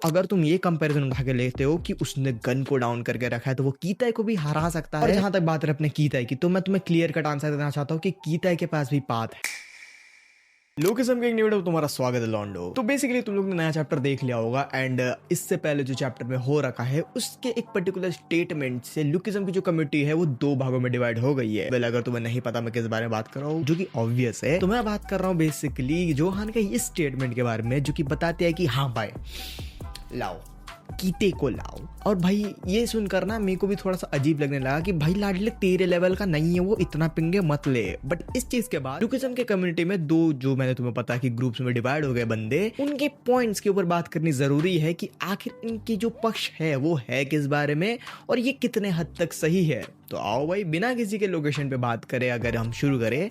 अगर तुम ये कंपैरिजन उठा के लेते हो कि उसने गन को डाउन करके रखा है तो वो कीताई को भी हरा सकता है। और जहां तक बात है अपने कीताई की, तो मैं तुम्हें क्लियर कट आंसर देना चाहता हूँ कि कीताई के पास भी पाथ है। लोकेशम के एक न्यू वीडियो में तुम्हारा स्वागत है लॉन्डो। तो बेसिकली तुम लोग ने नया चैप्टर देख लिया होगा एंड इससे पहले जो चैप्टर में हो रखा है उसके एक पर्टिकुलर स्टेटमेंट से लुकिज्म की जो कम्युनिटी है वो दो भागों में डिवाइड हो गई है। अगर तुम्हें नहीं पता मैं किस बारे में बात कर रहा हूँ, जो कि ऑब्वियस है, तो मैं बात कर रहा हूँ बेसिकली जोहान के इस स्टेटमेंट के बारे में जो कि बताते हैं कि हाँ भाई लाओ कीते को लाओ। और भाई ये सुनकर ना मेरे को भी थोड़ा सा अजीब लगने लगा कि भाई लाडले तेरे लेवल का नहीं है वो, इतना पिंगे मत ले। बट इस चीज के बाद लुकिज्म के कम्युनिटी में दो, जो मैंने तुम्हें पता कि ग्रुप्स में डिवाइड हो गए बंदे, उनके पॉइंट्स के ऊपर बात करनी जरूरी है कि आखिर इनकी जो पक्ष है वो है किस बारे में और ये कितने हद तक सही है। तो आओ भाई बिना किसी के लोकेशन पे बात करें, अगर हम शुरू करें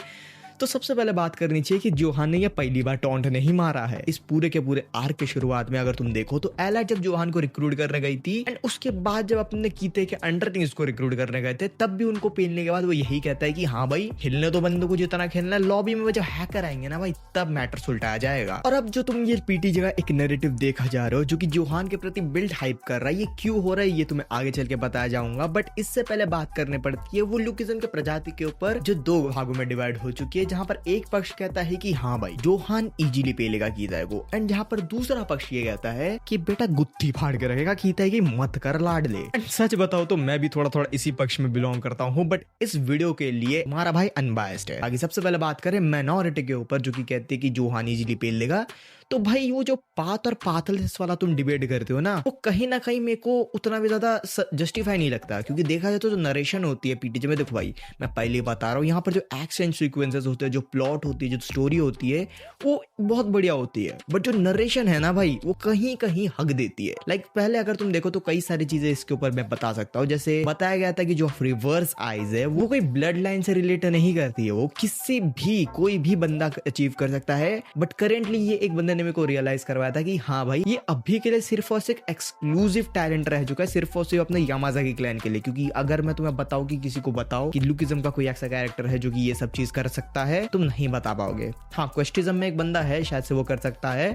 तो सबसे पहले बात करनी चाहिए कि जोहान ने ये पहली बार टॉन्ट नहीं मारा है। इस पूरे के पूरे आर्क के शुरुआत में अगर तुम देखो तो एला जब जोहान को रिक्रूट करने गई थी एंड उसके बाद जब अपने कीते के अंडर टीम्स को रिक्रूट करने गए थे, तब भी उनको पेलने के बाद वो यही कहता है कि हाँ भाई हिलने तो बंदों को जितना खेलना है, लॉबी में जब हैकर आएंगे ना भाई तब मैटर सुलटाया जाएगा। और अब जो तुम ये पीटी जगह एक नैरेटिव देखा जा रहे हो जो कि जोहान के प्रति बिल्ड हाइप कर रहा है, ये क्यों हो रहा है ये तुम्हें आगे चल के बताया जाऊंगा। बट इससे पहले बात करने पड़ती है वो लुकिज्म के प्रजाति के ऊपर जो दो भागों में डिवाइड हो चुकी है, जहां पर एक पक्ष कहता है कि हाँ भाई जोहान इजीली पेलेगा कीताई को, एंड जहां पर दूसरा पक्ष ये कहता है कि बेटा गुत्थी फाड़ के रखेगा कीताई की, मत कर लाड ले। एंड सच बताओ तो मैं भी थोड़ा थोड़ा इसी पक्ष में बिलोंग करता हूँ, बट इस वीडियो के लिए हमारा भाई अनबायस्ड है। आगे सबसे पहले बात करें माइनॉरिटी के ऊपर जो कि कहते हैं कि जोहान इजीली पेल लेगा, तो भाई वो जो पाथ और पाथलेस वाला तुम डिबेट करते हो ना, वो कहीं ना कहीं मेरे को उतना भी ज्यादा जस्टिफाई नहीं लगता। क्योंकि देखा जाए तो जो नरेशन होती है पीटीजे में, देखो भाई मैं पहले बता रहा हूँ, यहाँ पर जो एक्शन सीक्वेंसेस होते हैं, जो प्लॉट होती है, जो स्टोरी होती है वो बहुत बढ़िया होती है। बट जो नरेशन है ना भाई वो कहीं कहीं हक देती है। लाइक पहले अगर तुम देखो तो कई सारी चीजें इसके ऊपर मैं बता सकता हूँ। जैसे बताया गया था कि जो रिवर्स आइज है वो कोई ब्लड लाइन से रिलेट नहीं करती है, वो किसी भी कोई भी बंदा अचीव कर सकता है। बट करेंटली ये एक बंदे ने मेरे को रियलाइज करवाया था कि हाँ भाई ये अभी के लिए सिर्फ और सिर्फ एक्सक्लूसिव टैलेंट रह चुका है, सिर्फ और सिर्फ अपने यामाजाकी क्लैन के लिए। क्योंकि अगर मैं तुम्हें बताऊं कि किसी को बताओ कि लुकिज्म का कोई ऐसा कैरेक्टर है जो कि ये सब चीज कर सकता है, तुम नहीं बता पाओगे। हाँ क्वेस्टिज्म में एक बंदा है शायद से वो कर सकता है,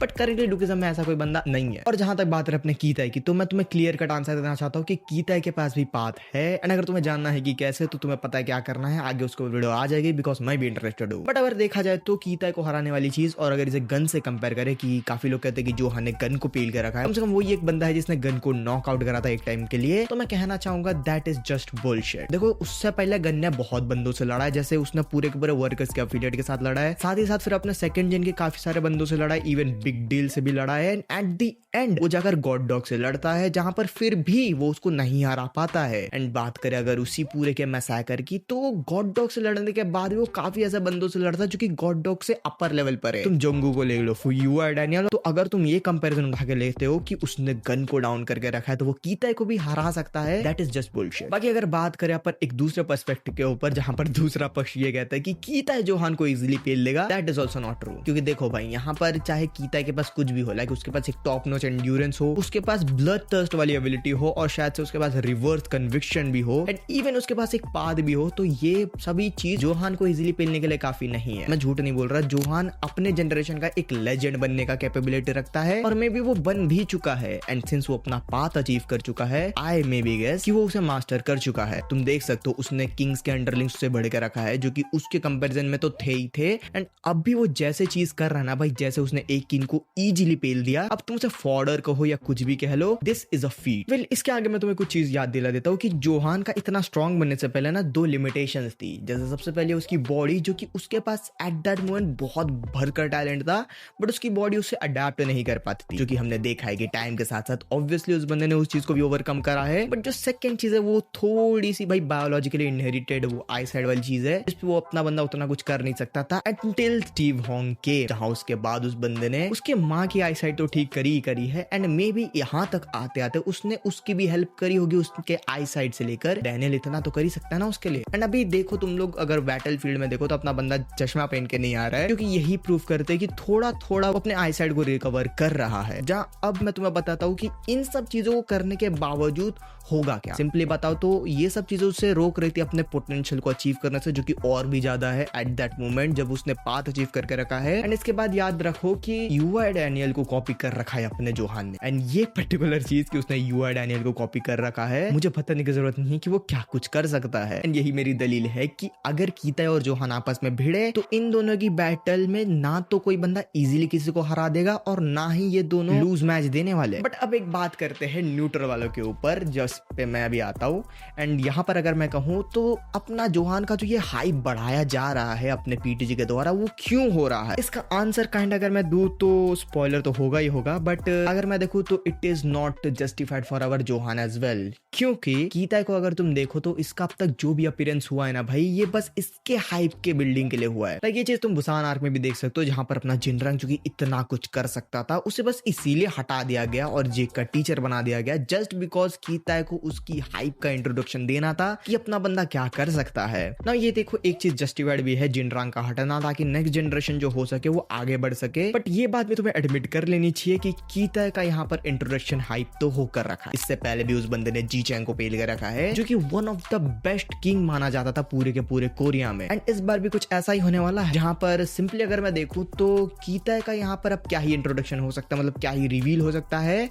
बट करेंटली लुकिज्म में ऐसा कोई बंदा नहीं है। और जहां तक बात है अपने कीताई की, तो मैं तुम्हें क्लियर कट आंसर देना चाहता हूँ कि कीताई के पास भी पाथ है। एंड अगर तुम्हें जानना है कि कैसे, तो तुम्हें पता है क्या करना है, आगे उसको वीडियो आ जाएगी बिकॉज मैं भी इंटरेस्टेड हूँ। बट अगर देखा जाए तो कीताई को हराने वाली चीज, और अगर इसे गन से कंपेयर करें कि काफी लोग कहते हैं कि जोहान ने गन को पील कर रखा है, कम से कम वही एक बंदा है जिसने गन को नॉकआउट करा था एक टाइम के लिए, तो मैं कहना चाहूंगा दैट इज जस्ट बुलशिट। देखो उससे पहले गन ने बहुत बंदों से लड़ा है, जैसे उसने पूरे के पूरे वर्कर्स के एफिलिएट के साथ लड़ा है, साथ ही साथ फिर अपने सेकंड जेन के काफी सारे बंदों से लड़ा है, इवन बिग डील से भी लड़ा है। एंड एट द एंड वो जाकर गॉड डॉग से लड़ता है, जहां पर फिर भी वो उसको नहीं हरा पाता है। एंड बात करें अगर उसी पूरे के मैसाकर की, तो गॉड डॉग से लड़ने के बाद वो काफी ऐसे बंदों से लड़ता है जो कि गॉड डॉग से अपर लेवल पर है। तुम जोंगू को ले लो, फुयुआ है, डैनियल, तो अगर तुम ये कंपैरिजन उठा के लेते हो कि उसने गन को डाउन करके रखा है तो वो कीताई को भी हरा सकता है, दैट इज जस्ट बुलशिट। बाकी अगर बात करें अपन एक दूसरे पर्सपेक्टिव के ऊपर, जहां पर दूसरा पक्ष ये कहता है कि कीताई जोहान को इजीली पेल लेगा, that is also not true. क्योंकि देखो भाई यहाँ पर चाहे कीताई के पास कुछ भी हो, लाइक उसके पास एक टॉप नॉच एंड्योरेंस हो, उसके पास ब्लड थर्स्ट वाली एबिलिटी हो, और शायद से उसके पास रिवर्स कन्विक्शन भी हो, एंड इवन उसके पास एक पाद भी हो, तो ये सभी चीज जोहान को इजीली पेलने के लिए काफी नहीं है। मैं झूठ नहीं बोल रहा, जोहान अपने जनरेशन का एक लेजेंड बनने का कैपेबिलिटी रखता है, और मे बी वो बन भी चुका है। एंड सिंस वो अपना पाथ अचीव कर चुका है, आई मे बी गेस कि वो उसे मास्टर कर चुका है। तुम देख सकते हो उसने किंग्स के अंडरलिंग्स से बढ़ के रखा है, जो कि उसके कंपैरिजन में तो थे ही थे। एंड अब भी वो जैसे चीज कर रहा है ना भाई, जैसे उसने एक किंग को इजीली पेल दिया, अब तुम उसे फॉर्डर कहो या कुछ भी कह लो, this is a feat. Well इसके आगे मैं तुम्हें कुछ चीज याद दिला देता हूँ कि जोहान का इतना स्ट्रॉन्ग बनने से पहले ना दो लिमिटेशंस थी। जैसे सबसे पहले उसकी बॉडी, जो कि उसके पास एट दैट मोमेंट बहुत भरकर टैलेंट था, बट उसकी बॉडी उससे अडेप्ट नहीं कर पाती थी, जो कि हमने देखा है कि टाइम के साथ साथ ऑब्वियसली उस बंदे ने उस चीज को भी ओवरकम करा है। बट जो सेकंड चीज है वो थोड़ी सी भाई बायोलॉजिकली इनहेरिटेड वो आई साइड वाली चीज है, जिस पे वो अपना बंदा उतना कुछ कर नहीं सकता था अंटिल स्टीव हॉन्ग के, जहां उसके बाद उस बंदे ने उसके माँ की आई साइड तो ठीक करी ही करी है, एंड मे बी यहाँ तक आते आते उसने उसकी भी हेल्प करी होगी उसके आई साइड से लेकर। डैनियल इतना तो कर ही सकता है ना उसके लिए। एंड अभी देखो तुम लोग अगर बैटल फील्ड में देखो तो अपना बंदा चश्मा पहन के नहीं आ रहा है, क्योंकि यही प्रूफ करते हैं कि थोड़ा थोड़ा अपने आई साइड को रिकवर कर रहा है। जहाँ अब मैं तुम्हें बताता हूँ कि इन सब चीजों को करने के बावजूद होगा क्या। सिंपली बताओ तो ये सब चीजों से रोक रही थी अपने पोटेंशियल को अचीव करने से, जो कि और भी ज्यादा है एट दैट मोमेंट जब उसने पाथ अचीव करके रखा है। एंड इसके बाद याद रखो कि यूआई डैनियल को कॉपी कर रखा है अपने जोहान ने। एंड ये पर्टिकुलर चीज कि उसने यूआई डैनियल को कॉपी कर रखा है, मुझे बताने की जरूरत नहीं है कि वो क्या कुछ कर सकता है। एंड यही मेरी दलील है कि अगर कीता और जोहान आपस में भिड़े तो इन दोनों की बैटल में ना तो कोई बंदा इजीली किसी को हरा देगा और ना ही ये दोनों लूज मैच देने वाले। बट अब एक बात करते हैं न्यूट्रल वालों के ऊपर, जिस पे मैं अभी आता हूँ। एंड यहाँ पर अगर मैं कहूँ तो अपना जोहान का जो ये हाइप बढ़ाया जा रहा है अपने पीटीजी के द्वारा, वो क्यों हो रहा है? इसका आंसर काइंड अगर मैं दूं तो स्पॉइलर तो होगा ही होगा, बट अगर मैं देखूं तो it is not justified for our Johan as well. क्योंकि कीता को अगर तुम देखो तो इसका अब तक जो भी अपीयरेंस हुआ है ना भाई, ये बस इसके हाइप के बिल्डिंग के लिए हुआ है। लाइक ये चीज तुम बुसान आर्क में भी देख सकते हो, जहां पर अपना जिनरंग जो कि इतना कुछ कर सकता था उसे बस इसीलिए हटा दिया गया और जेक का टीचर बना दिया गया, जस्ट बिकॉज कीता को उसकी हाइप का इंट्रोडक्शन देना था कि अपना बंदा क्या कर सकता है ना। ये देखो एक चीज जस्टिफाइड भी है जिनरंग का हटाना, ताकि नेक्स्ट जनरेशन जो हो सके वो आगे बढ़ सके। बट ये बात भी तुम्हें एडमिट कर लेनी चाहिए कि कीता का यहाँ पर इंट्रोडक्शन हाइप तो होकर रखा है। इससे पहले भी उस बंदे ने जी चैंग को पेल कर रखा है, जो कि one of the best king माना जाता था पूरे के पूरे कोरिया में। एंड इस बार भी कुछ ऐसा ही होने वाला है, जहां पर सिंपली अगर मैं देखूं तो कीता का यहाँ पर अब क्या ही इंट्रोडक्शन हो सकता है, मतलब क्या ही रिवील हो सकता है।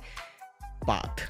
पाथ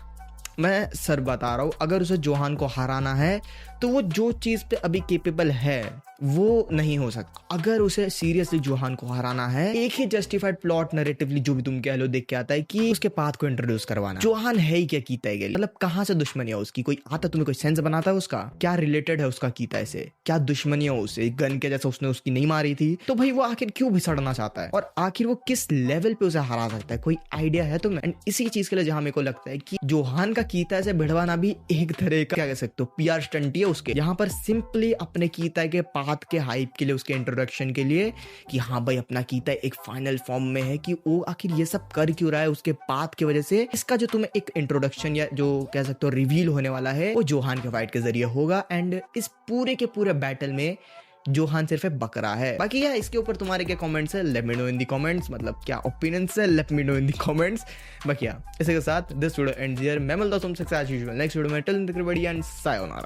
मैं सर बता रहा हूं, अगर उसे जोहान को हराना है तो वो जो चीज पे अभी केपेबल है वो नहीं हो सकता। अगर उसे सीरियसली जोहान को हराना है, एक ही जस्टिफाइड प्लॉट नरेटिवली जो भी तुम कह लो देख के आता है कि उसके पाथ को इंट्रोड्यूस करवाना। जोहान है ही क्या कीता है, मतलब कहां से दुश्मनी है उसकी? कोई आता तुम्हें कोई सेंस बनाता है उसका? क्या रिलेटेड है उसका कीता से? क्या दुश्मनी है उससे? गन के जैसा उसने उसकी नहीं मारी थी, तो भाई वो आखिर क्यों भिसड़ना चाहता है और आखिर वो किस लेवल पे उसे हरा सकता है? कोई आइडिया है तुम्हें? एंड इसी चीज के लिए जहां मेरे को लगता है कि जोहान का कीता से भिड़वाना भी एक तरह का क्या कह सकते हो पीआर स्टंट ही है उसके। यहाँ पर सिंपली अपने कीता के पाथ के हाइप के लिए, उसके इंट्रोडक्शन के लिए कि हाँ भाई अपना कीता एक फाइनल फॉर्म में है, कि वो आखिर ये सब कर क्यों रहा है उसके पाथ की वजह से। इसका जो तुम्हें एक इंट्रोडक्शन या जो कह सकते हो रिवील होने वाला है वो जोहान के फाइट के जरिए होगा। एंड इस पूरे के पूरे बैटल में जोहान सिर्फ बकरा है। बाकी यार इसके ऊपर तुम्हारे क्या कमेंट्स है, let me know in the comments, मतलब क्या ओपिनियंस है, let me know in the comments. बाकी यार इसी के साथ दिस वीडियो एंड्स हियर। मैं मिलता हूं तुमसे एज यूजुअल नेक्स्ट वीडियो में। Till then everybody and sayonara.